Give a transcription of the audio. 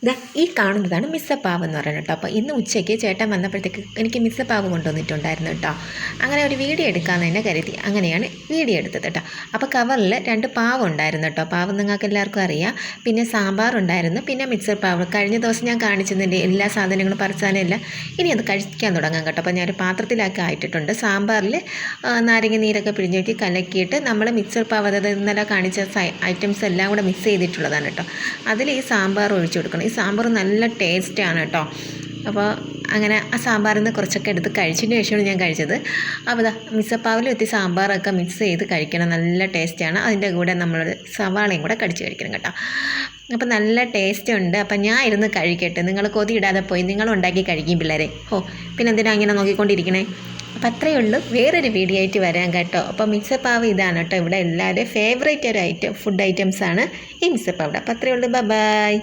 ദാ ഈ കാണുന്നതാണ് മിസ്സപ്പാവ് എന്ന് പറയുന്നത് കേട്ടോ. അപ്പോൾ ഇന്ന് ഉച്ചയ്ക്ക് ചേട്ടൻ വന്നപ്പോഴത്തേക്ക് എനിക്ക് മിസ്സപ്പാവ് കൊണ്ടുവന്നിട്ടുണ്ടായിരുന്നു കേട്ടോ. അങ്ങനെ ഒരു വീഡിയോ എടുക്കാമെന്ന് തന്നെ കരുതി, അങ്ങനെയാണ് വീഡിയോ എടുത്തത് കേട്ടോ. അപ്പോൾ കവറിൽ 2 പാവ് ഉണ്ടായിരുന്നു കേട്ടോ. പാവ് നിങ്ങൾക്ക് എല്ലാവർക്കും അറിയാം. പിന്നെ സാമ്പാർ ഉണ്ടായിരുന്നു, പിന്നെ മിക്സർ പാവ്. കഴിഞ്ഞ ദിവസം ഞാൻ കാണിച്ചതിൻ്റെ എല്ലാ സാധനങ്ങളും പറിച്ചാനെല്ലാം ഇനി അത് കഴിക്കാൻ തുടങ്ങാം കേട്ടോ. അപ്പോൾ ഞാനൊരു പാത്രത്തിലാക്കി ആയിട്ടിട്ടുണ്ട്. സാമ്പാറിൽ നാരങ്ങ നീരൊക്കെ പിഴിഞ്ഞിട്ട് കലക്കിയിട്ട് നമ്മൾ മിക്സർ പാവ്, അതായത് ഇന്നലെ കാണിച്ച ഐറ്റംസ് എല്ലാം കൂടെ മിക്സ് ചെയ്തിട്ടുള്ളതാണ് കേട്ടോ. അതിൽ ഈ സാമ്പാർ ഒഴിച്ചു കൊടുക്കണം. ഈ സാമ്പാർ നല്ല ടേസ്റ്റാണ് കേട്ടോ. അപ്പോൾ അങ്ങനെ ആ സാമ്പാറിൽ നിന്ന് കുറച്ചൊക്കെ എടുത്ത് കഴിച്ചതിന് ശേഷമാണ് ഞാൻ കഴിച്ചത്. അപ്പോൾ മിസ്സപ്പാവിൽ എത്തി സാമ്പാറൊക്കെ മിക്സ് ചെയ്ത് കഴിക്കണം, നല്ല ടേസ്റ്റാണ്. അതിൻ്റെ കൂടെ നമ്മൾ സവാളയും കൂടെ കടിച്ച് കഴിക്കണം കേട്ടോ. അപ്പോൾ നല്ല ടേസ്റ്റ് ഉണ്ട്. അപ്പം ഞാൻ ഇരുന്ന് കഴിക്കട്ടെ, നിങ്ങൾ കൊതി ഇടാതെ പോയി നിങ്ങൾ ഉണ്ടാക്കി കഴിക്കും പിള്ളേരെ. പിന്നെ എന്തിനാ ഇങ്ങനെ നോക്കിക്കൊണ്ടിരിക്കണേ? അപ്പം അത്രയേ ഉള്ളൂ. വേറൊരു വീഡിയോ ആയിട്ട് വരാം കേട്ടോ. അപ്പോൾ മിസ്സപ്പാവ് ഇതാണ് കേട്ടോ. ഇവിടെ എല്ലാവരും ഫേവറേറ്റ് ഒരു ഫുഡ് ഐറ്റംസാണ് ഈ മിസ്സപ്പാവിടെ. അപ്പോൾ അത്രയേ ഉള്ളൂ. ബൈ.